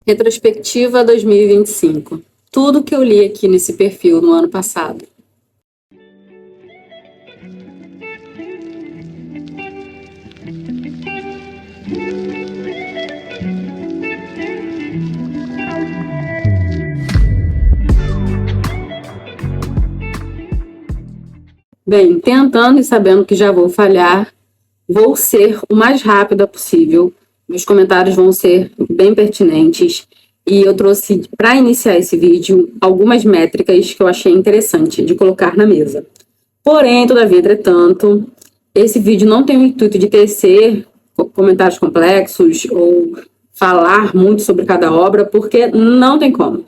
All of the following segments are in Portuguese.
Retrospectiva 2025. Tudo que eu li aqui nesse perfil no ano passado. Bem, tentando e sabendo que já vou falhar, vou ser o mais rápida possível. Meus comentários vão ser bem pertinentes. E eu trouxe, para iniciar esse vídeo, algumas métricas que eu achei interessante de colocar na mesa. Porém, todavia, entretanto, esse vídeo não tem o intuito de tecer comentários complexos ou falar muito sobre cada obra, porque não tem como.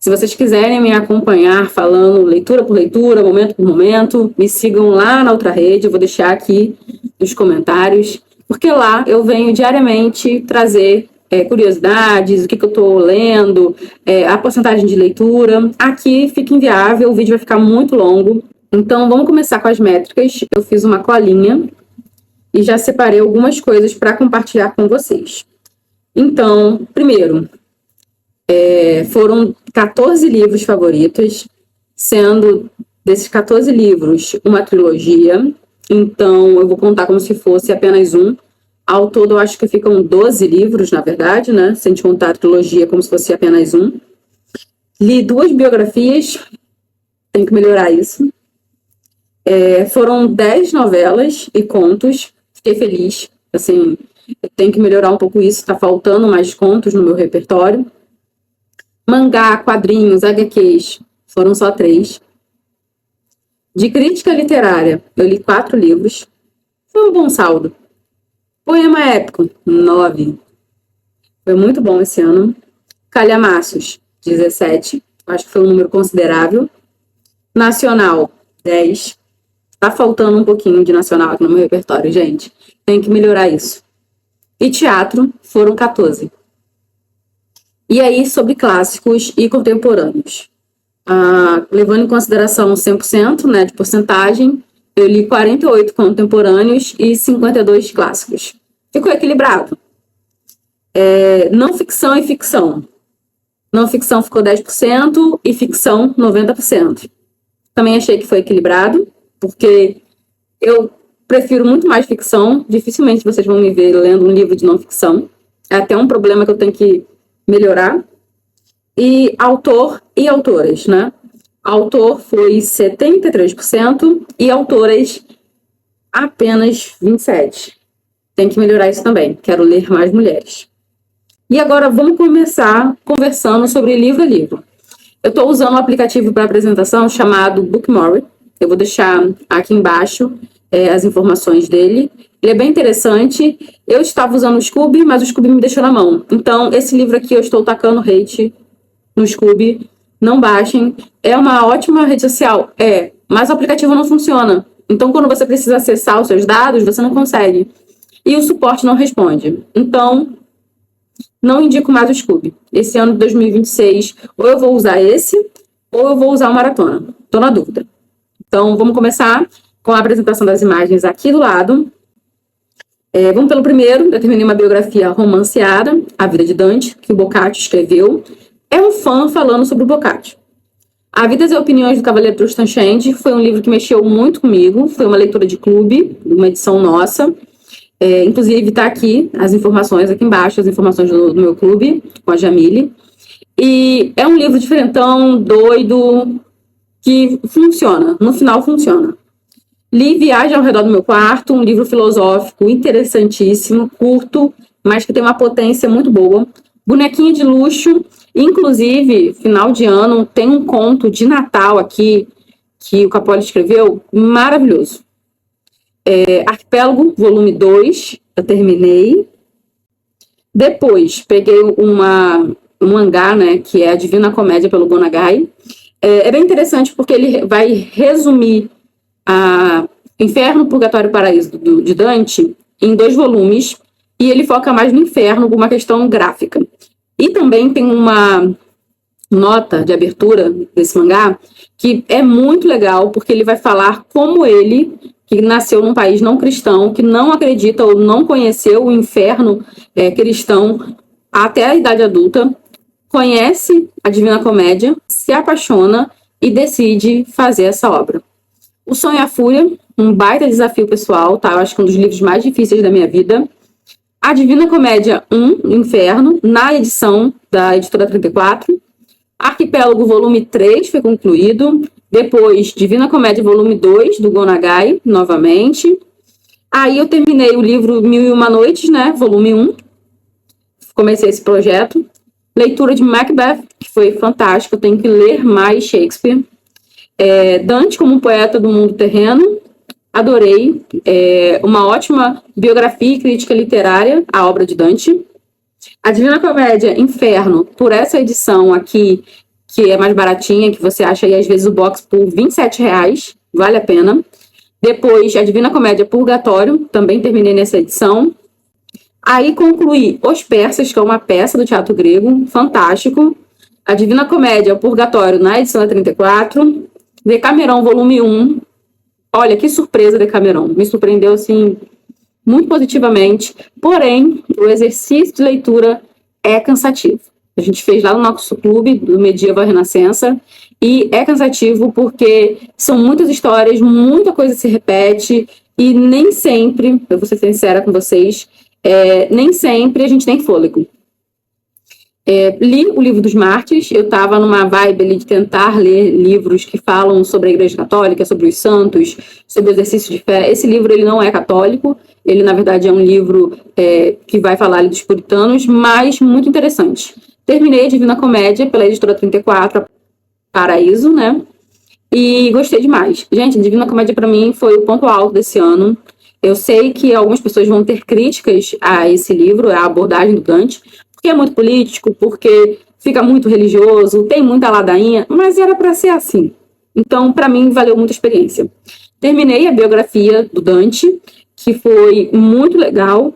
Se vocês quiserem me acompanhar falando leitura por leitura, momento por momento, me sigam lá na outra rede, eu vou deixar aqui nos comentários, porque lá eu venho diariamente trazer curiosidades, o que eu estou lendo, a porcentagem de leitura. Aqui fica inviável, o vídeo vai ficar muito longo. Então, vamos começar com as métricas. Eu fiz uma colinha e já separei algumas coisas para compartilhar com vocês. Então, primeiro, foram 14 livros favoritos, sendo desses 14 livros uma trilogia. Então, eu vou contar como se fosse apenas um. Ao todo, eu acho que ficam 12 livros, na verdade, né? Se a gente contar a trilogia como se fosse apenas um. Li 2 biografias, tenho que melhorar isso. Foram 10 novelas e contos, fiquei feliz. Assim, eu tenho que melhorar um pouco isso, tá faltando mais contos no meu repertório. Mangá, quadrinhos, HQs, foram só 3. De crítica literária, eu li 4 livros. Foi um bom saldo. Poema épico, 9. Foi muito bom esse ano. Calhamaços, 17. Acho que foi um número considerável. Nacional, 10. Tá faltando um pouquinho de nacional aqui no meu repertório, gente. Tem que melhorar isso. E teatro, foram 14. E aí, sobre clássicos e contemporâneos. Levando em consideração 100%, né, de porcentagem, eu li 48 contemporâneos e 52 clássicos. Ficou equilibrado. Não ficção e ficção. Não ficção ficou 10% e ficção 90%. Também achei que foi equilibrado, porque eu prefiro muito mais ficção. Dificilmente vocês vão me ver lendo um livro de não ficção. É até um problema que eu tenho que melhorar. E autor e autoras, né? Autor foi 73% e autoras apenas 27%. Tem que melhorar isso também. Quero ler mais mulheres. E agora vamos começar conversando sobre livro a livro. Eu estou usando um aplicativo para apresentação chamado Bookmore. Eu vou deixar aqui embaixo as informações dele. Ele é bem interessante. Eu estava usando o Scoob, mas o Scoob me deixou na mão. Então, esse livro aqui eu estou tacando hate no Scoob. Não baixem. É uma ótima rede social. Mas o aplicativo não funciona. Então, quando você precisa acessar os seus dados, você não consegue. E o suporte não responde. Então, não indico mais o Scoob. Esse ano de 2026, ou eu vou usar esse, ou eu vou usar o Maratona. Estou na dúvida. Então, vamos começar com a apresentação das imagens aqui do lado. Vamos pelo primeiro. Eu terminei uma biografia romanceada, A Vida de Dante, que o Boccaccio escreveu. É um fã falando sobre o Boccaccio. A Vidas e Opiniões do Cavaleiro Tristram Shandy foi um livro que mexeu muito comigo. Foi uma leitura de clube, uma edição nossa. Inclusive, está aqui as informações, aqui embaixo, as informações do meu clube, com a Jamile. E é um livro diferentão, doido, que funciona. No final, funciona. Li Viagem ao Redor do Meu Quarto, um livro filosófico interessantíssimo, curto, mas que tem uma potência muito boa. Bonequinho de Luxo, inclusive, final de ano, tem um conto de Natal aqui, que o Capoli escreveu, maravilhoso. Arquipélago, volume 2, eu terminei. Depois, peguei um mangá, né, que é a Divina Comédia, pelo Gonagai. É bem interessante porque ele vai resumir Inferno, Purgatório e Paraíso de Dante em 2 volumes, e ele foca mais no inferno, com uma questão gráfica. E também tem uma nota de abertura desse mangá que é muito legal, porque ele vai falar como ele, que nasceu num país não cristão, que não acredita ou não conheceu o inferno cristão até a idade adulta, conhece a Divina Comédia, se apaixona e decide fazer essa obra. O Sonho e a Fúria, um baita desafio pessoal, tá? Eu acho que é um dos livros mais difíceis da minha vida. A Divina Comédia 1, Inferno, na edição da Editora 34. Arquipélago volume 3 foi concluído. Depois, Divina Comédia volume 2, do Go Nagai, novamente. Aí eu terminei o livro Mil e Uma Noites, né? Volume 1. Comecei esse projeto. Leitura de Macbeth, que foi fantástica. Eu tenho que ler mais Shakespeare. Dante como um poeta do mundo terreno. Adorei. Uma ótima biografia e crítica literária, a obra de Dante. A Divina Comédia Inferno, por essa edição aqui, que é mais baratinha, que você acha aí às vezes o box por R$27, vale a pena. Depois, a Divina Comédia Purgatório, também terminei nessa edição. Aí concluí Os Persas, que é uma peça do teatro grego, fantástico. A Divina Comédia Purgatório, na edição da 34. Decameron, volume 1. Olha, que surpresa Decameron. Me surpreendeu, assim, muito positivamente. Porém, o exercício de leitura é cansativo. A gente fez lá no nosso clube, do Medieval Renascença, e é cansativo porque são muitas histórias, muita coisa se repete, e nem sempre, eu vou ser sincera com vocês, nem sempre a gente tem fôlego. Li o Livro dos Mártires, eu estava numa vibe ali de tentar ler livros que falam sobre a Igreja Católica, sobre os santos, sobre o exercício de fé. Esse livro ele não é católico, ele na verdade é um livro que vai falar ali dos puritanos, mas muito interessante. Terminei a Divina Comédia pela Editora 34, Paraíso, né? E gostei demais. Gente, a Divina Comédia para mim foi o ponto alto desse ano. Eu sei que algumas pessoas vão ter críticas a esse livro, a abordagem do Dante, porque é muito político, porque fica muito religioso, tem muita ladainha, mas era para ser assim. Então, para mim, valeu muito a experiência. Terminei a biografia do Dante, que foi muito legal.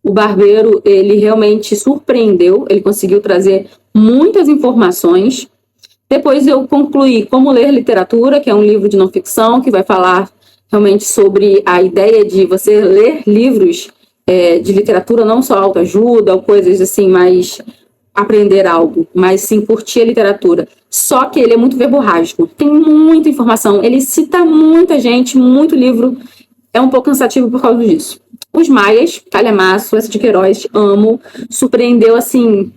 O Barbeiro, ele realmente surpreendeu, ele conseguiu trazer muitas informações. Depois eu concluí Como Ler Literatura, que é um livro de não ficção, que vai falar realmente sobre a ideia de você ler livros de literatura, não só autoajuda ou coisas assim, mais aprender algo, mas sim curtir a literatura. Só que ele é muito verborrágico, tem muita informação, ele cita muita gente, muito livro, é um pouco cansativo por causa disso. Os Maias, Calhamaço, essa de Queiroz, amo, surpreendeu assim,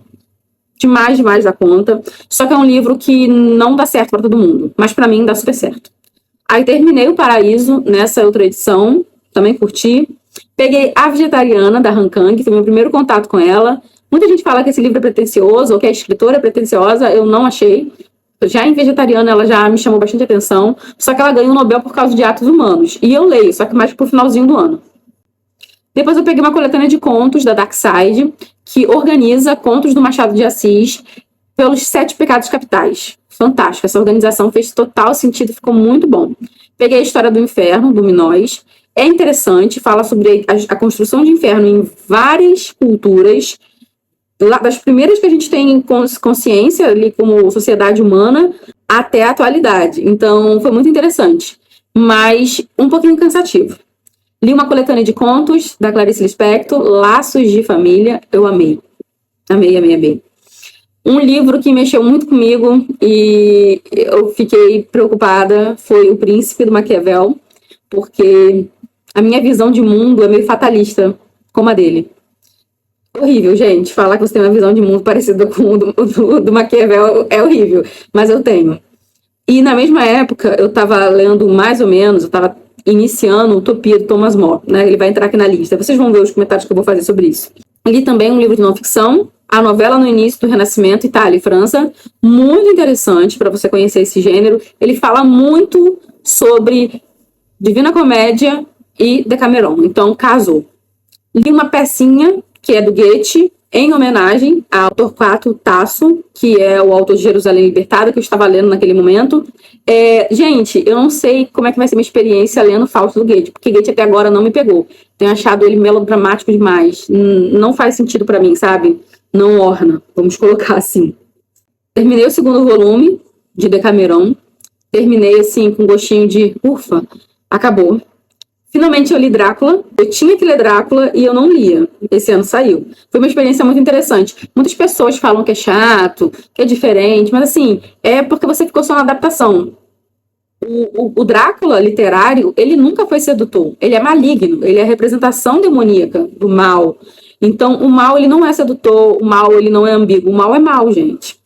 demais da conta, só que é um livro que não dá certo para todo mundo, mas para mim dá super certo. Aí terminei o Paraíso nessa outra edição, também curti. Peguei A Vegetariana, da Han Kang, foi meu primeiro contato com ela. Muita gente fala que esse livro é pretencioso, ou que a escritora é pretenciosa, eu não achei. Já em Vegetariana, ela já me chamou bastante atenção, só que ela ganhou o Nobel por causa de atos humanos. E eu leio, só que mais pro finalzinho do ano. Depois eu peguei uma coletânea de contos da Dark Side, que organiza contos do Machado de Assis pelos 7 pecados capitais. Fantástico, essa organização fez total sentido, ficou muito bom. Peguei a História do Inferno, do Minóis. É interessante, fala sobre a construção de inferno em várias culturas, das primeiras que a gente tem consciência ali como sociedade humana até a atualidade. Então, foi muito interessante, mas um pouquinho cansativo. Li uma coletânea de contos da Clarice Lispector, Laços de Família, eu amei. Amei. Um livro que mexeu muito comigo e eu fiquei preocupada foi O Príncipe, do Maquiavel, porque a minha visão de mundo é meio fatalista, como a dele. Horrível, gente. Falar que você tem uma visão de mundo parecida com o do Maquiavel é horrível, mas eu tenho. E na mesma época, eu estava lendo mais ou menos, eu estava iniciando Utopia, do Thomas More, né? Ele vai entrar aqui na lista. Vocês vão ver os comentários que eu vou fazer sobre isso. Li também um livro de não ficção, A Novela no Início do Renascimento, Itália e França. Muito interessante para você conhecer esse gênero. Ele fala muito sobre Divina Comédia e Decameron. Então, casou. Li uma pecinha que é do Goethe, em homenagem ao Torquato Tasso, que é o autor de Jerusalém Libertada, que eu estava lendo naquele momento. Gente, eu não sei como é que vai ser minha experiência lendo Fausto do Goethe, porque Goethe até agora não me pegou. Tenho achado ele melodramático demais. Não faz sentido para mim, sabe? Não orna, vamos colocar assim. Terminei o segundo volume de Decameron. Terminei, assim, com gostinho de ufa, acabou. Finalmente eu li Drácula. Eu tinha que ler Drácula e eu não lia. Esse ano saiu. Foi uma experiência muito interessante. Muitas pessoas falam que é chato, que é diferente, mas assim, é porque você ficou só na adaptação. O Drácula literário, ele nunca foi sedutor. Ele é maligno. Ele é a representação demoníaca do mal. Então, o mal, ele não é sedutor. O mal, ele não é ambíguo. O mal é mal, gente.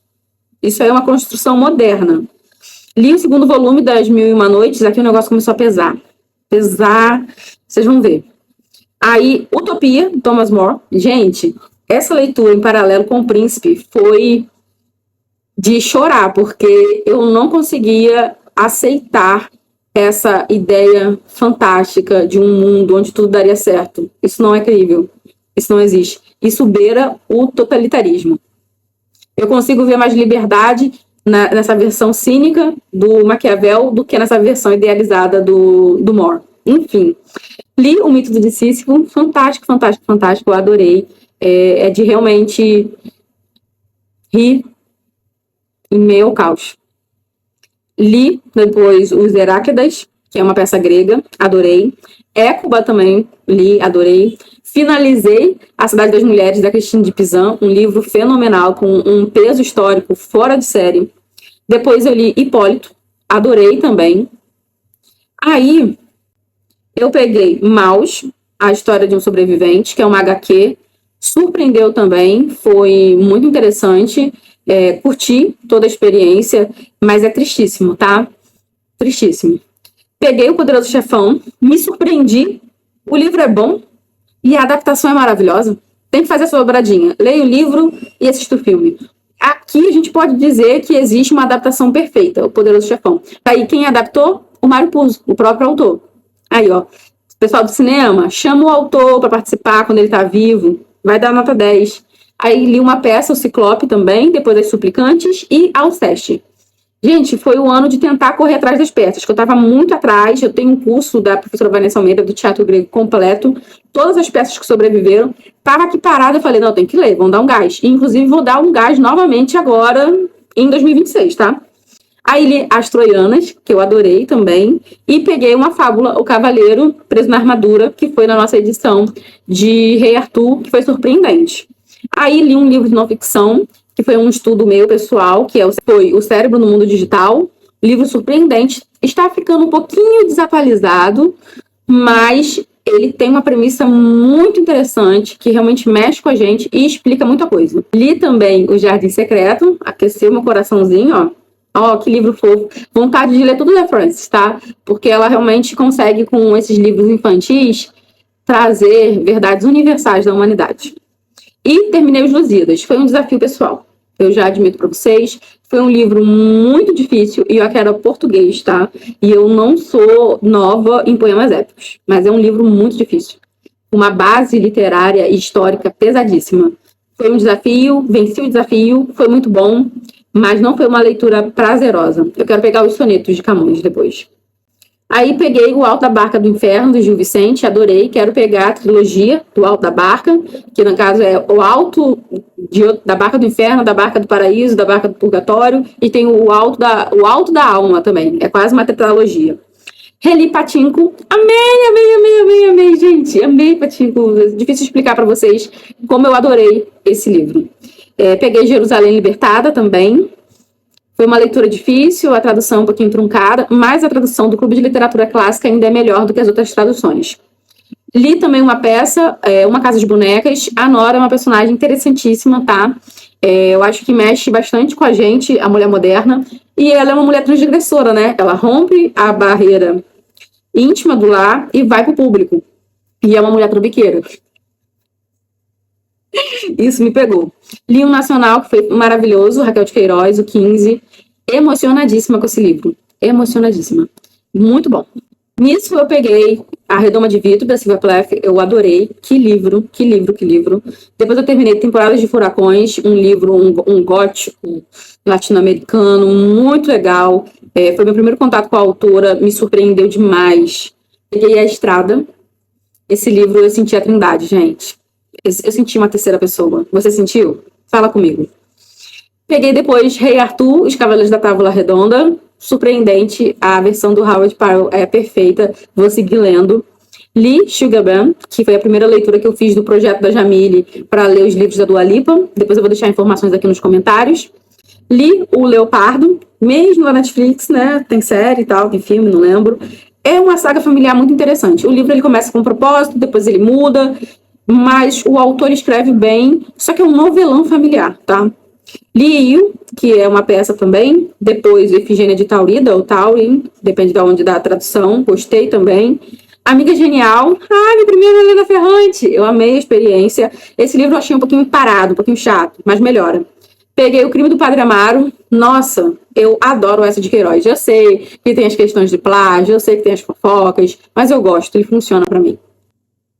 Isso aí é uma construção moderna. Li o segundo volume das Mil e Uma Noites. Aqui o negócio começou a pesar. Vocês vão ver. Aí, Utopia, Thomas More. Gente, essa leitura em paralelo com o Príncipe foi de chorar, porque eu não conseguia aceitar essa ideia fantástica de um mundo onde tudo daria certo. Isso não é crível. Isso não existe. Isso beira o totalitarismo. Eu consigo ver mais liberdade nessa versão cínica do Maquiavel do que nessa versão idealizada do More. Enfim, li O Mito de Sísifo, fantástico, fantástico, fantástico, eu adorei. É de realmente rir em meio ao caos. Li depois Os Heráclidas, que é uma peça grega, adorei. Écuba também li, adorei. Finalizei A Cidade das Mulheres, da Christine de Pizan, um livro fenomenal, com um peso histórico fora de série. Depois eu li Hipólito, adorei também. Aí eu peguei Maus, A História de um Sobrevivente, que é uma HQ, surpreendeu também, foi muito interessante, curti toda a experiência, mas é tristíssimo, tá? Tristíssimo. Peguei O Poderoso Chefão, me surpreendi, o livro é bom e a adaptação é maravilhosa. Tem que fazer a sua dobradinha. Leia o livro e assista o filme. Aqui a gente pode dizer que existe uma adaptação perfeita, O Poderoso Chefão. Aí quem adaptou? O Mário Puzo, o próprio autor. Aí, ó, pessoal do cinema, chama o autor para participar quando ele tá vivo, vai dar nota 10. Aí li uma peça, o Ciclope também, depois das Suplicantes e Alceste. Gente, foi o ano de tentar correr atrás das peças, que eu estava muito atrás. Eu tenho um curso da professora Vanessa Almeida do Teatro Grego completo. Todas as peças que sobreviveram. Estava aqui parada, eu falei, não, tem que ler, vamos dar um gás. E, inclusive, vou dar um gás novamente agora, em 2026, tá? Aí li As Troianas, que eu adorei também. E peguei uma fábula, O Cavaleiro Preso na Armadura, que foi na nossa edição de Rei Arthur, que foi surpreendente. Aí li um livro de não ficção, que foi um estudo meu pessoal, que foi O Cérebro no Mundo Digital. Livro surpreendente. Está ficando um pouquinho desatualizado, mas ele tem uma premissa muito interessante, que realmente mexe com a gente e explica muita coisa. Li também O Jardim Secreto, aqueceu meu coraçãozinho, ó. Ó, que livro fofo. Vontade de ler tudo da Frances, tá? Porque ela realmente consegue, com esses livros infantis, trazer verdades universais da humanidade. E terminei Os Lusíadas. Foi um desafio pessoal. Eu já admito para vocês. Foi um livro muito difícil e eu quero português, tá? E eu não sou nova em poemas épicos. Mas é um livro muito difícil. Uma base literária e histórica pesadíssima. Foi um desafio, venci o desafio, foi muito bom, mas não foi uma leitura prazerosa. Eu quero pegar os sonetos de Camões depois. Aí peguei O Alto da Barca do Inferno, do Gil Vicente, adorei. Quero pegar a trilogia do Alto da Barca, que no caso é O Alto da Barca do Inferno, da Barca do Paraíso, da Barca do Purgatório, e tem o Alto da Alma também. É quase uma tetralogia. Reli Pachinko. Amei, gente. Amei Pachinko. É difícil explicar para vocês como eu adorei esse livro. Peguei Jerusalém Libertada também. Foi uma leitura difícil, a tradução um pouquinho truncada, mas a tradução do Clube de Literatura Clássica ainda é melhor do que as outras traduções. Li também uma peça, Uma Casa de Bonecas. A Nora é uma personagem interessantíssima, tá? Eu acho que mexe bastante com a gente, a mulher moderna. E ela é uma mulher transgressora, né? Ela rompe a barreira íntima do lar e vai pro público. E é uma mulher trambiqueira. Isso me pegou. Li um nacional que foi maravilhoso, Raquel de Queiroz, o 15. Emocionadíssima com esse livro. Emocionadíssima. Muito bom. Nisso eu peguei A Redoma de Vidro, da Silvia Plath. Eu adorei. Que livro, que livro, que livro. Depois eu terminei Temporadas de Furacões, um livro, um gótico latino-americano, muito legal. Foi meu primeiro contato com a autora, me surpreendeu demais. Peguei A Estrada. Esse livro eu senti a trindade, gente. Eu senti uma terceira pessoa. Você sentiu? Fala comigo. Peguei depois Rei Arthur, Os Cavaleiros da Távola Redonda. Surpreendente. A versão do Howard Pyle é perfeita. Vou seguir lendo. Li Sugar Bam, que foi a primeira leitura que eu fiz do projeto da Jamile para ler os livros da Dua Lipa. Depois eu vou deixar informações aqui nos comentários. Li O Leopardo, mesmo na Netflix, né? Tem série e tal, tem filme, não lembro. É uma saga familiar muito interessante. O livro ele começa com um propósito, depois ele muda, mas o autor escreve bem, só que é um novelão familiar, tá? Li You, que é uma peça também, depois Efigênia de Taurida, ou Taurin, depende de onde dá a tradução, gostei também. Amiga Genial, minha primeira Helena Ferrante, eu amei a experiência. Esse livro eu achei um pouquinho parado, um pouquinho chato, mas melhora. Peguei O Crime do Padre Amaro, nossa, eu adoro essa de Queiroz. Eu sei que tem as questões de plágio, eu sei que tem as fofocas, mas eu gosto, ele funciona pra mim.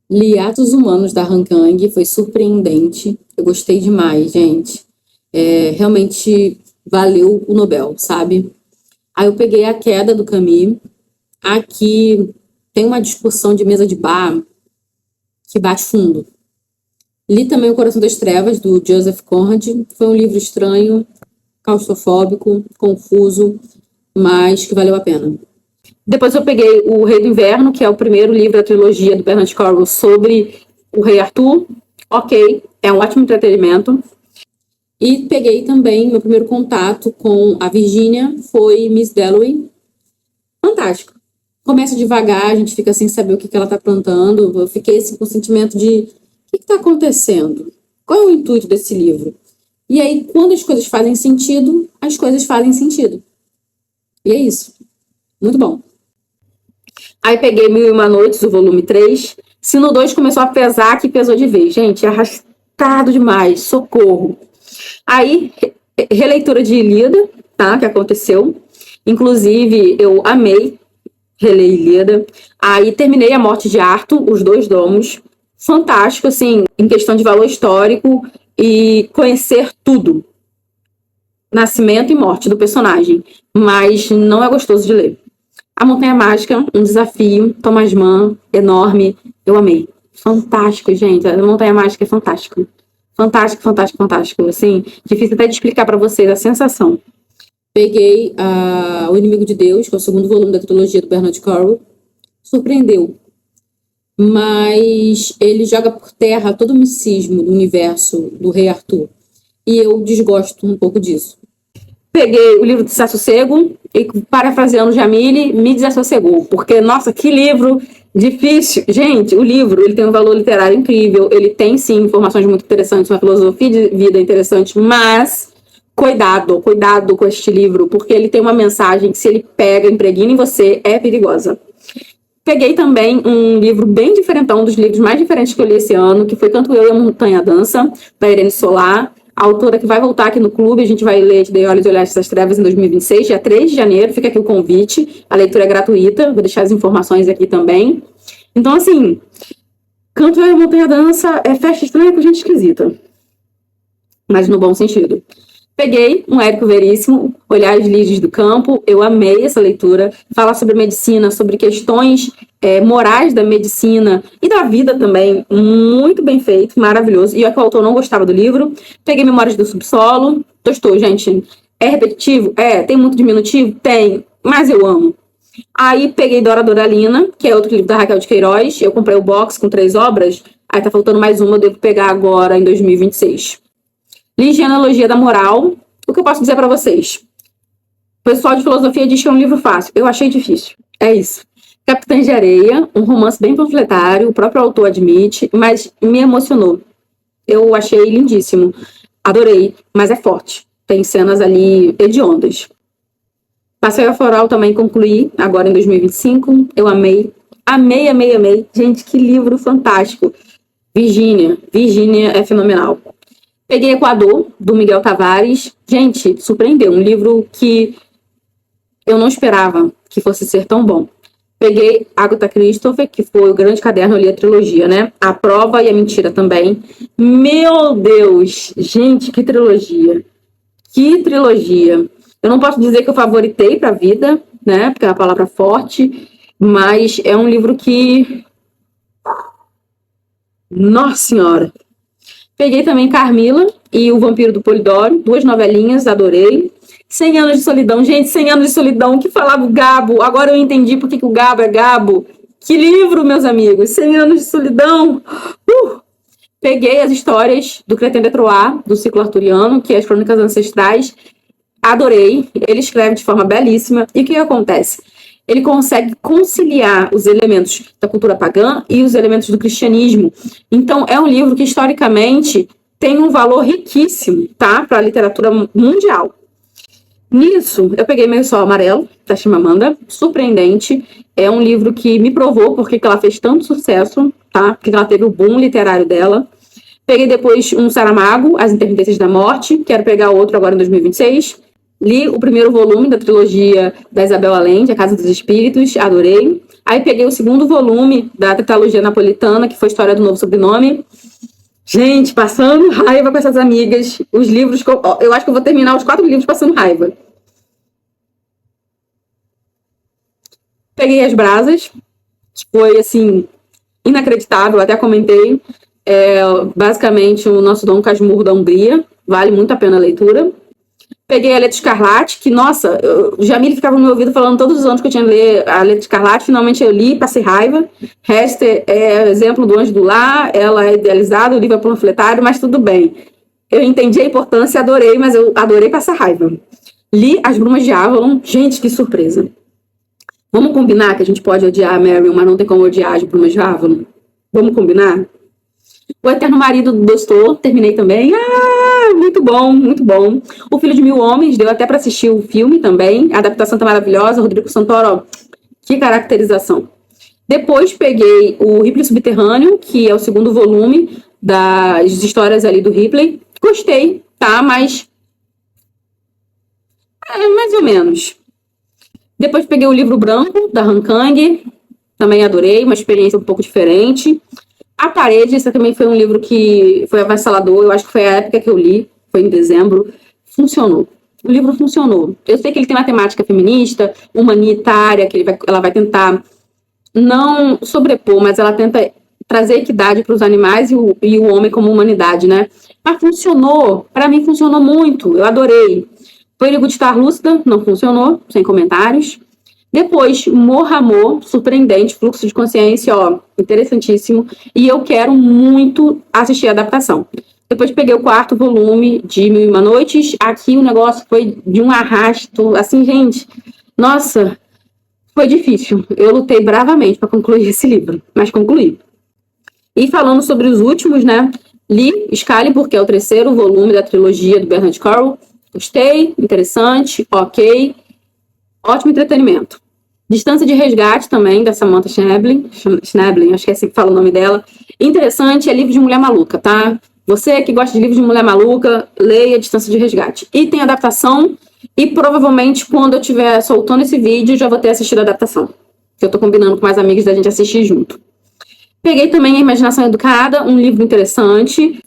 Li Atos Humanos da Han Kang, foi surpreendente, eu gostei demais, gente. Realmente valeu o Nobel, sabe? Aí eu peguei A Queda do Camus. Aqui tem uma discussão de mesa de bar que bate fundo. Li também O Coração das Trevas, do Joseph Conrad. Foi um livro estranho, claustrofóbico, confuso, mas que valeu a pena. Depois eu peguei O Rei do Inverno, que é o primeiro livro da trilogia do Bernard Cornwell sobre o Rei Arthur. Ok, é um ótimo entretenimento. E peguei também, meu primeiro contato com a Virginia foi Miss Dalloway. Fantástico. Começa devagar, a gente fica sem saber o que ela está plantando. Eu fiquei assim, com o sentimento de o que está acontecendo? Qual é o intuito desse livro? E aí, quando as coisas fazem sentido, as coisas fazem sentido. E é isso. Muito bom. Aí peguei Mil e Uma Noites, o volume 3. Sino 2 começou a pesar, que pesou de vez. Gente, arrastado demais. Socorro. Aí, releitura de Ilíada, tá? Que aconteceu. Inclusive, eu amei reler Ilíada. Aí, terminei A Morte de Arthur, Os Dois Domos. Fantástico, assim, em questão de valor histórico e conhecer tudo. Nascimento e morte do personagem. Mas não é gostoso de ler. A Montanha Mágica, um desafio. Thomas Mann, enorme. Eu amei. Fantástico, gente. A Montanha Mágica é fantástico. Fantástico, fantástico, fantástico. Assim, difícil até de explicar pra vocês a sensação. Peguei O Inimigo de Deus, que é o segundo volume da trilogia do Bernard Cornwell. Surpreendeu. Mas ele joga por terra todo o misticismo do universo do Rei Arthur. E eu desgosto um pouco disso. Peguei o livro Desassossego e, parafraseando Jamile, me desassossegou. Porque, nossa, que livro difícil. Gente, o livro ele tem um valor literário incrível. Ele tem, sim, informações muito interessantes, uma filosofia de vida interessante, mas cuidado com este livro, porque ele tem uma mensagem que, se ele pega, impregna em você, é perigosa. Peguei também um livro bem diferentão, um dos livros mais diferentes que eu li esse ano, que foi Canto Eu e a Montanha Dança, da Irene Solar, a autora que vai voltar aqui no clube. A gente vai ler Te Dei Olhos e Olhaste das Trevas em 2026, dia 3 de janeiro, fica aqui o convite, a leitura é gratuita, vou deixar as informações aqui também. Então, assim, Canto Eu e a Montanha Dança é festa estranha com gente esquisita, mas no bom sentido. Peguei um Érico Veríssimo, Olhares Líderes do Campo. Eu amei essa leitura. Fala sobre medicina, sobre questões morais da medicina e da vida também. Muito bem feito, maravilhoso. E é que o autor não gostava do livro. Peguei Memórias do Subsolo. Gostou, gente? É repetitivo? Tem muito diminutivo? Tem, mas eu amo. Aí peguei Dora Doralina, que é outro livro da Raquel de Queiroz. Eu comprei o box com 3 obras. Aí tá faltando mais uma, eu devo pegar agora em 2026. Li Genealogia da Moral. O que eu posso dizer para vocês? O pessoal de filosofia diz que é um livro fácil. Eu achei difícil. É isso. Capitães de Areia, um romance bem panfletário, o próprio autor admite, mas me emocionou. Eu achei lindíssimo. Adorei, mas é forte. Tem cenas ali hediondas. Passeio a Foral também concluí, agora em 2025. Eu amei. Amei, amei, amei. Gente, que livro fantástico. Virgínia é fenomenal. Peguei Equador, do Miguel Tavares. Gente, surpreendeu. Um livro que eu não esperava que fosse ser tão bom. Peguei Agatha Christopher, que foi o grande caderno, eu li a trilogia, né? A Prova e a Mentira também. Meu Deus! Gente, que trilogia! Que trilogia! Eu não posso dizer que eu favoritei pra vida, né? Porque é uma palavra forte. Mas é um livro que... Nossa Senhora! Peguei também Carmila e O Vampiro do Polidoro, 2 novelinhas, adorei. 100 Anos de Solidão, gente, 100 Anos de Solidão, que falava o Gabo. Agora eu entendi por que o Gabo é Gabo. Que livro, meus amigos! 100 anos de solidão! Peguei as histórias do Cretin de Troyes, do ciclo arturiano, que é as crônicas ancestrais. Adorei. Ele escreve de forma belíssima. E o que acontece? Ele consegue conciliar os elementos da cultura pagã e os elementos do cristianismo. Então, é um livro que, historicamente, tem um valor riquíssimo, tá? Para a literatura mundial. Nisso, eu peguei Meio Sol Amarelo, da Chimamanda, surpreendente. É um livro que me provou porque que ela fez tanto sucesso, tá? Porque ela teve o boom literário dela. Peguei depois um Saramago, As Intermitências da Morte. Quero pegar outro agora em 2026. Li o primeiro volume da trilogia da Isabel Allende, A Casa dos Espíritos, adorei. Aí peguei o segundo volume da tetralogia napolitana, que foi História do Novo Sobrenome. Gente, passando raiva com essas amigas. Os livros, eu acho que eu vou terminar os 4 livros passando raiva. Peguei As Brasas, que foi, assim, inacreditável, até comentei. Basicamente, o nosso Dom Casmurro da Hungria. Vale muito a pena a leitura. Peguei a Letra Escarlate, que, nossa, o Jamile ficava no meu ouvido falando todos os anos que eu tinha que ler a Letra Escarlate. Finalmente eu li, passei raiva. Hester é exemplo do Anjo do Lar, ela é idealizada, o livro é panfletário, mas tudo bem. Eu entendi a importância, adorei, mas eu adorei passar raiva. Li As Brumas de Avalon, gente, que surpresa. Vamos combinar que a gente pode odiar a Marion, mas não tem como odiar As Brumas de Avalon? Vamos combinar? O Eterno Marido do Dostor, terminei também. Muito bom, muito bom. O Filho de Mil Homens, deu até para assistir o filme também. A adaptação tá maravilhosa. Rodrigo Santoro, que caracterização. Depois peguei o Ripley Subterrâneo, que é o segundo volume das histórias ali do Ripley. Gostei, tá? Mas mais ou menos. Depois peguei o Livro Branco, da Han Kang. Também adorei, uma experiência um pouco diferente. A Parede, esse também foi um livro que foi avassalador. Eu acho que foi a época que eu li, foi em dezembro. Funcionou. O livro funcionou. Eu sei que ele tem uma temática feminista, humanitária, que ela vai tentar não sobrepor, mas ela tenta trazer equidade para os animais e o homem como humanidade, né? Mas funcionou. Para mim, funcionou muito. Eu adorei. Perigo de Estar Lúcida, não funcionou, sem comentários. Depois, Morra Amor, surpreendente, Fluxo de Consciência, ó, interessantíssimo. E eu quero muito assistir a adaptação. Depois peguei o 4º volume de Mil e Uma Noites. Aqui o negócio foi de um arrasto, assim, gente, nossa, foi difícil. Eu lutei bravamente para concluir esse livro, mas concluí. E falando sobre os últimos, né, li Excalibur, que é o 3º volume da trilogia do Bernard Cornwell. Gostei, interessante, ok. Ótimo entretenimento. Distância de Resgate também, da Samantha Schneblin, acho que é assim que fala o nome dela. Interessante, é livro de mulher maluca, tá? Você que gosta de livros de mulher maluca, leia Distância de Resgate. E tem adaptação, e provavelmente quando eu estiver soltando esse vídeo, já vou ter assistido a adaptação. Que eu tô combinando com mais amigos da gente assistir junto. Peguei também A Imaginação Educada, um livro interessante.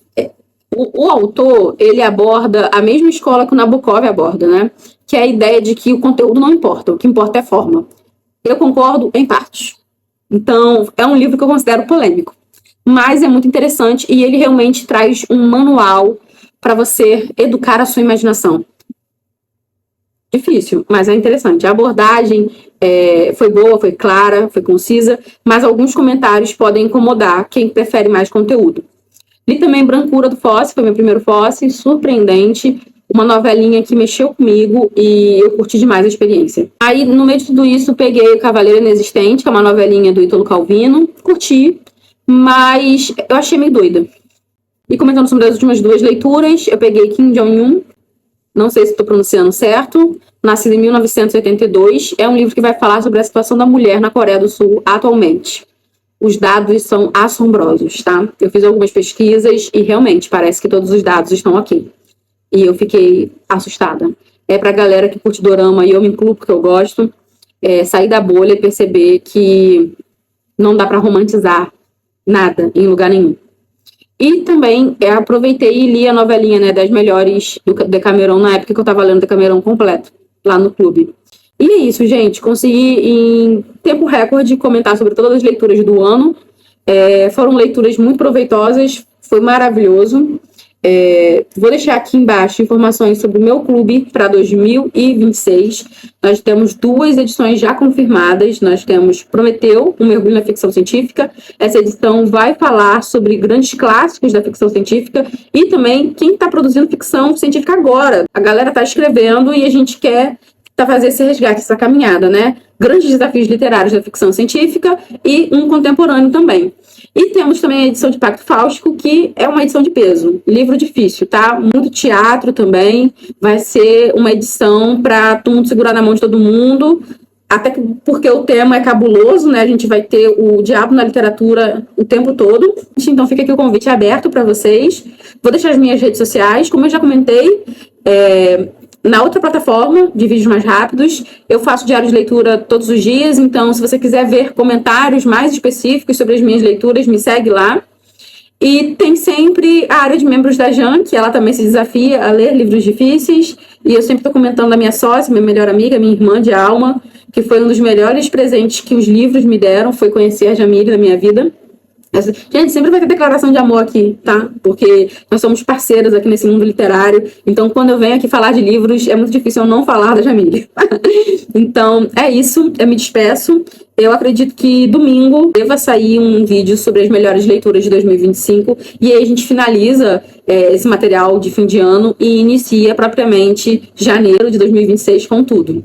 O autor, ele aborda a mesma escola que o Nabokov aborda, né? Que é a ideia de que o conteúdo não importa, o que importa é a forma. Eu concordo em partes. Então, é um livro que eu considero polêmico. Mas é muito interessante e ele realmente traz um manual para você educar a sua imaginação. Difícil, mas é interessante. A abordagem foi boa, foi clara, foi concisa, mas alguns comentários podem incomodar quem prefere mais conteúdo. Li também Brancura do Fosse, foi meu primeiro Fosse, surpreendente, uma novelinha que mexeu comigo e eu curti demais a experiência. Aí, no meio de tudo isso, peguei O Cavaleiro Inexistente, que é uma novelinha do Ítalo Calvino, curti, mas eu achei meio doida. E comentando sobre as últimas 2 leituras, eu peguei Kim Jong-un, não sei se estou pronunciando certo, nascido em 1982, é um livro que vai falar sobre a situação da mulher na Coreia do Sul atualmente. Os dados são assombrosos, tá? Eu fiz algumas pesquisas e realmente parece que todos os dados estão aqui. E eu fiquei assustada. É pra galera que curte dorama, e eu me incluo porque eu gosto, sair da bolha e perceber que não dá pra romantizar nada em lugar nenhum. E também aproveitei e li a novelinha, né, das melhores do Decameron, na época que eu tava lendo Decameron completo, lá no clube. E é isso, gente. Consegui, em tempo recorde, comentar sobre todas as leituras do ano. Foram leituras muito proveitosas, foi maravilhoso. Vou deixar aqui embaixo informações sobre o meu clube para 2026. Nós temos 2 edições já confirmadas. Nós temos Prometeu, um mergulho na ficção científica. Essa edição vai falar sobre grandes clássicos da ficção científica e também quem está produzindo ficção científica agora. A galera está escrevendo e a gente quer fazer esse resgate, essa caminhada, né? Grandes desafios literários da ficção científica e um contemporâneo também. E temos também a edição de Pacto Fáustico, que é uma edição de peso, livro difícil, tá? Muito teatro também, vai ser uma edição para todo mundo segurar na mão de todo mundo, até porque o tema é cabuloso, né? A gente vai ter o diabo na literatura o tempo todo. Então fica aqui o convite aberto para vocês. Vou deixar as minhas redes sociais, como eu já comentei, na outra plataforma de vídeos mais rápidos, eu faço diário de leitura todos os dias, então se você quiser ver comentários mais específicos sobre as minhas leituras, me segue lá. E tem sempre a área de membros da Jan, que ela também se desafia a ler livros difíceis, e eu sempre estou comentando da minha sócia, minha melhor amiga, minha irmã de alma, que foi um dos melhores presentes que os livros me deram, foi conhecer a Jamile na minha vida. Gente, sempre vai ter declaração de amor aqui, tá? Porque nós somos parceiras aqui nesse mundo literário. Então, quando eu venho aqui falar de livros, é muito difícil eu não falar da Jamile. Então, é isso. Eu me despeço. Eu acredito que domingo deva sair um vídeo sobre as melhores leituras de 2025. E aí a gente finaliza esse material de fim de ano e inicia propriamente janeiro de 2026 com tudo.